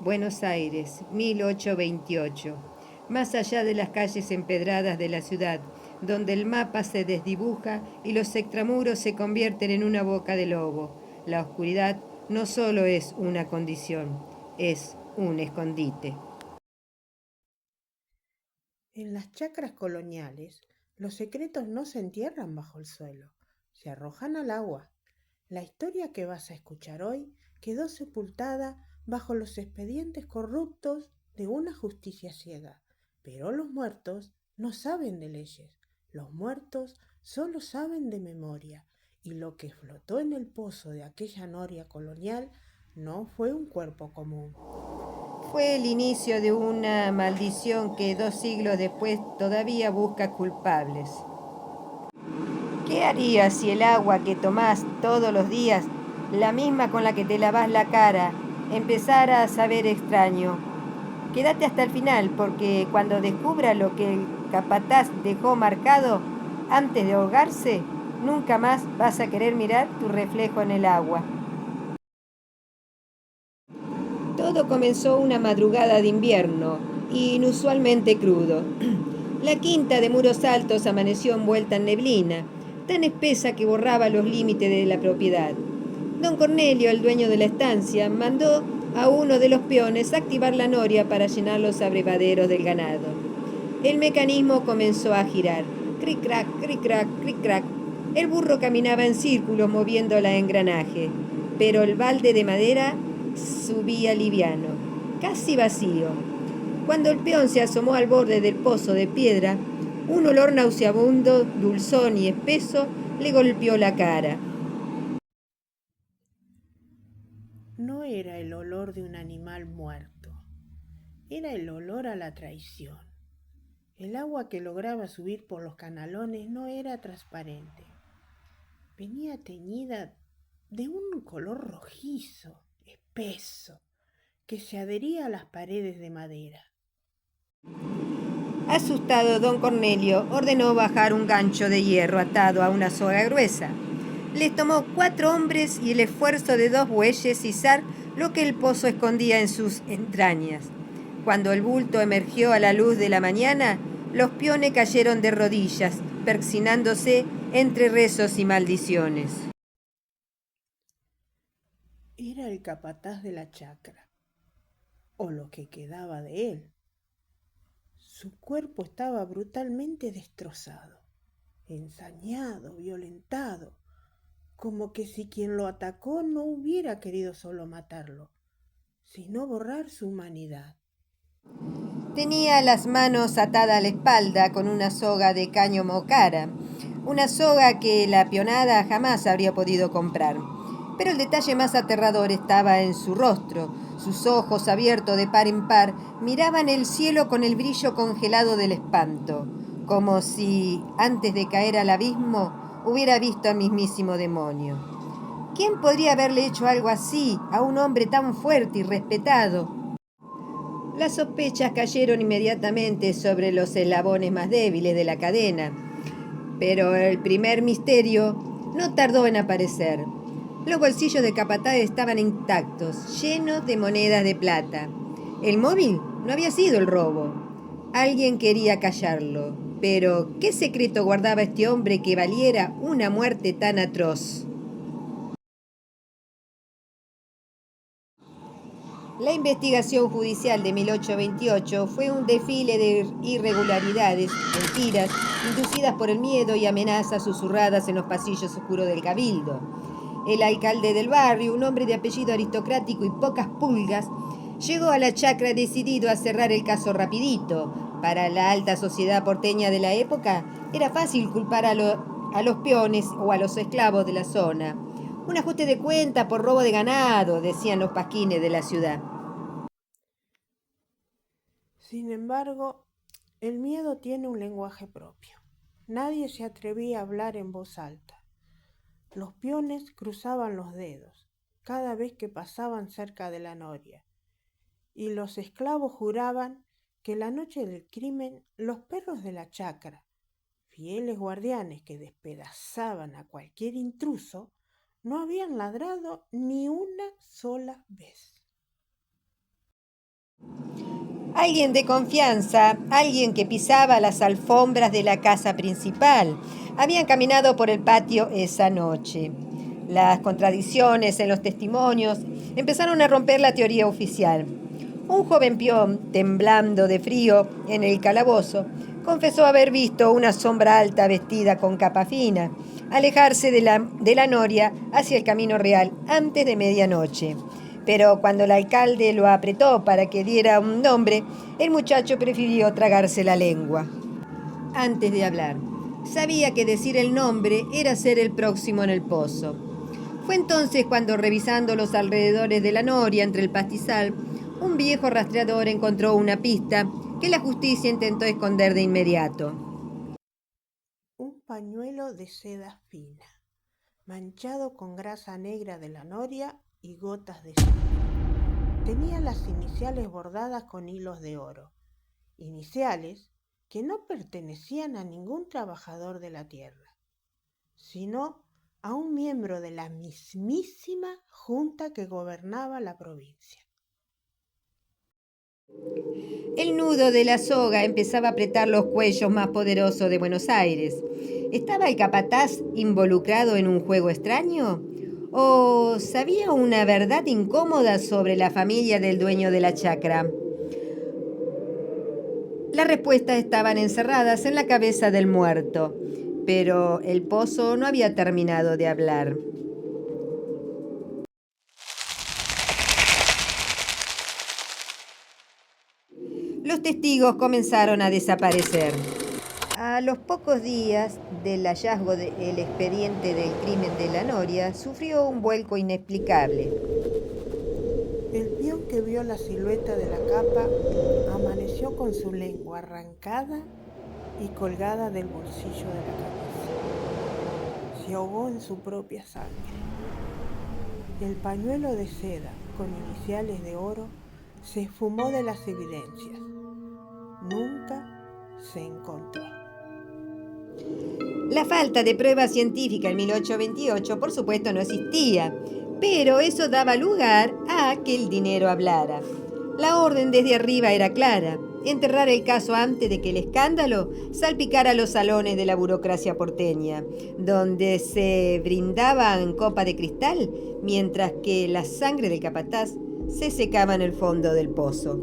Buenos Aires, 1828. Más allá de las calles empedradas de la ciudad, donde el mapa se desdibuja y los extramuros se convierten en una boca de lobo, la oscuridad no solo es una condición, es un escondite. En las chacras coloniales, los secretos no se entierran bajo el suelo, se arrojan al agua. La historia que vas a escuchar hoy quedó sepultada bajo los expedientes corruptos de una justicia ciega. Pero los muertos no saben de leyes, los muertos solo saben de memoria, y lo que flotó en el pozo de aquella noria colonial no fue un cuerpo común. Fue el inicio de una maldición que 2 siglos después todavía busca culpables. ¿Qué harías si el agua que tomás todos los días, la misma con la que te lavas la cara, empezara a saber extraño? Quédate hasta el final, porque cuando descubra lo que el capataz dejó marcado antes de ahogarse, nunca más vas a querer mirar tu reflejo en el agua. Todo comenzó una madrugada de invierno, inusualmente crudo. La quinta de muros altos amaneció envuelta en neblina, tan espesa que borraba los límites de la propiedad. Don Cornelio, el dueño de la estancia, mandó a uno de los peones activar la noria para llenar los abrevaderos del ganado. El mecanismo comenzó a girar. Cric-crac, cric-crac, cric-crac. El burro caminaba en círculos moviendo el engranaje, pero el balde de madera subía liviano, casi vacío. Cuando el peón se asomó al borde del pozo de piedra, un olor nauseabundo, dulzón y espeso le golpeó la cara. No era el olor de un animal muerto, era el olor a la traición. El agua que lograba subir por los canalones no era transparente. Venía teñida de un color rojizo, espeso, que se adhería a las paredes de madera. Asustado, don Cornelio ordenó bajar un gancho de hierro atado a una soga gruesa. Les tomó 4 hombres y el esfuerzo de 2 bueyes izar lo que el pozo escondía en sus entrañas. Cuando el bulto emergió a la luz de la mañana, los peones cayeron de rodillas, persinándose entre rezos y maldiciones. Era el capataz de la chacra, o lo que quedaba de él. Su cuerpo estaba brutalmente destrozado, ensañado, violentado, como que si quien lo atacó no hubiera querido solo matarlo, sino borrar su humanidad. Tenía las manos atadas a la espalda con una soga de caño mocara, una soga que la peonada jamás habría podido comprar. Pero el detalle más aterrador estaba en su rostro. Sus ojos, abiertos de par en par, miraban el cielo con el brillo congelado del espanto, como si, antes de caer al abismo, hubiera visto al mismísimo demonio. ¿Quién podría haberle hecho algo así a un hombre tan fuerte y respetado? Las sospechas cayeron inmediatamente sobre los eslabones más débiles de la cadena, pero el primer misterio no tardó en aparecer. Los bolsillos de Capataz estaban intactos, llenos de monedas de plata. El móvil no había sido el robo. Alguien quería callarlo, pero ¿qué secreto guardaba este hombre que valiera una muerte tan atroz? La investigación judicial de 1828 fue un desfile de irregularidades, mentiras, inducidas por el miedo y amenazas susurradas en los pasillos oscuros del cabildo. El alcalde del barrio, un hombre de apellido aristocrático y pocas pulgas, llegó a la chacra decidido a cerrar el caso rapidito. Para la alta sociedad porteña de la época era fácil culpar a los peones o a los esclavos de la zona. Un ajuste de cuenta por robo de ganado, decían los pasquines de la ciudad. Sin embargo, el miedo tiene un lenguaje propio. Nadie se atrevía a hablar en voz alta. Los peones cruzaban los dedos cada vez que pasaban cerca de la noria, y los esclavos juraban que la noche del crimen los perros de la chacra, fieles guardianes que despedazaban a cualquier intruso, no habían ladrado ni una sola vez. Alguien de confianza, alguien que pisaba las alfombras de la casa principal, habían caminado por el patio esa noche. Las contradicciones en los testimonios empezaron a romper la teoría oficial. Un joven peón, temblando de frío en el calabozo, confesó haber visto una sombra alta vestida con capa fina alejarse de la noria hacia el camino real antes de medianoche. Pero cuando el alcalde lo apretó para que diera un nombre, el muchacho prefirió tragarse la lengua antes de hablar. Sabía que decir el nombre era ser el próximo en el pozo. Fue entonces cuando, revisando los alrededores de la noria entre el pastizal, un viejo rastreador encontró una pista que la justicia intentó esconder de inmediato. Un pañuelo de seda fina, manchado con grasa negra de la noria y gotas de sangre. Tenía las iniciales bordadas con hilos de oro, iniciales que no pertenecían a ningún trabajador de la tierra, sino a un miembro de la mismísima junta que gobernaba la provincia. El nudo de la soga empezaba a apretar los cuellos más poderosos de Buenos Aires. ¿Estaba el capataz involucrado en un juego extraño? ¿O sabía una verdad incómoda sobre la familia del dueño de la chacra? Las respuestas estaban encerradas en la cabeza del muerto, pero el pozo no había terminado de hablar. Los testigos comenzaron a desaparecer. A los pocos días del hallazgo del expediente del crimen de la noria, sufrió un vuelco inexplicable. El peón que vio la silueta de la capa amaneció con su lengua arrancada y colgada del bolsillo de la camisa. Se ahogó en su propia sangre. El pañuelo de seda con iniciales de oro se esfumó de las evidencias. Nunca se encontró. La falta de prueba científica en 1828, por supuesto, no existía, pero eso daba lugar a que el dinero hablara. La orden desde arriba era clara: enterrar el caso antes de que el escándalo salpicara los salones de la burocracia porteña, donde se brindaban copa de cristal, mientras que la sangre del capataz se secaba en el fondo del pozo.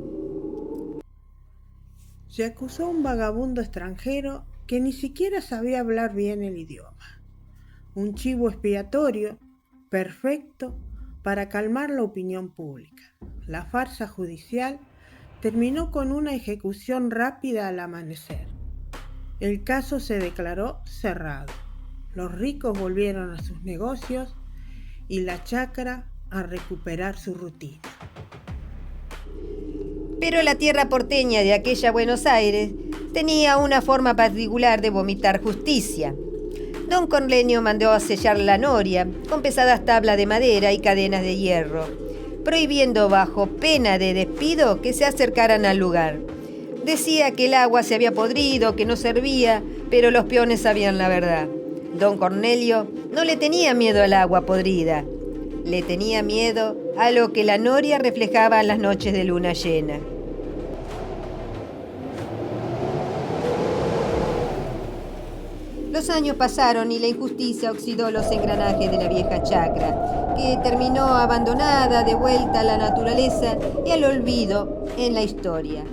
Se acusó a un vagabundo extranjero que ni siquiera sabía hablar bien el idioma. Un chivo expiatorio perfecto para calmar la opinión pública. La farsa judicial terminó con una ejecución rápida al amanecer. El caso se declaró cerrado. Los ricos volvieron a sus negocios y la chacra a recuperar su rutina. Pero la tierra porteña de aquella Buenos Aires tenía una forma particular de vomitar justicia. Don Cornelio mandó a sellar la noria con pesadas tablas de madera y cadenas de hierro, prohibiendo bajo pena de despido que se acercaran al lugar. Decía que el agua se había podrido, que no servía, pero los peones sabían la verdad. Don Cornelio no le tenía miedo al agua podrida, le tenía miedo a lo que la noria reflejaba en las noches de luna llena. Los años pasaron y la injusticia oxidó los engranajes de la vieja chacra, que terminó abandonada, de vuelta a la naturaleza y al olvido en la historia.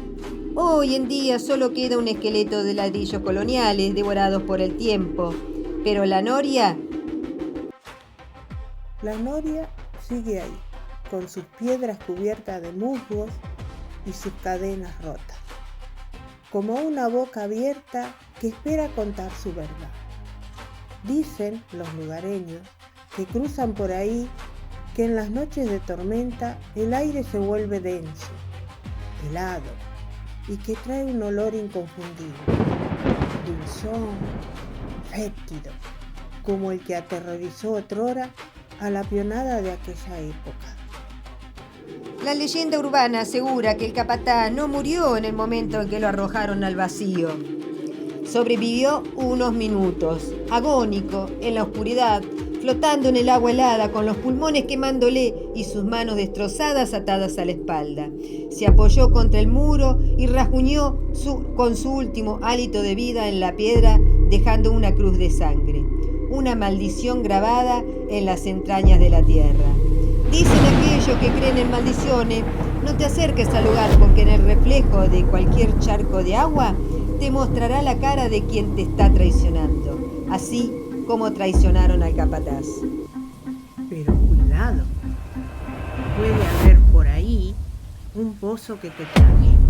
Hoy en día solo queda un esqueleto de ladrillos coloniales devorados por el tiempo, pero la noria... La noria sigue ahí, con sus piedras cubiertas de musgos y sus cadenas rotas, como una boca abierta que espera contar su verdad. Dicen los lugareños que cruzan por ahí que en las noches de tormenta el aire se vuelve denso, helado, y que trae un olor inconfundible, dulzón, fétido, como el que aterrorizó otrora a la peonada de aquella época. La leyenda urbana asegura que el capataz no murió en el momento en que lo arrojaron al vacío. Sobrevivió unos minutos, agónico, en la oscuridad, flotando en el agua helada, con los pulmones quemándole y sus manos destrozadas atadas a la espalda. Se apoyó contra el muro y rasguñó con su último hálito de vida en la piedra, dejando una cruz de sangre, una maldición grabada en las entrañas de la tierra. Dicen aquellos que creen en maldiciones: no te acerques al lugar, porque en el reflejo de cualquier charco de agua te mostrará la cara de quien te está traicionando, así como traicionaron al capataz. Pero cuidado, puede haber por ahí un pozo que te trague.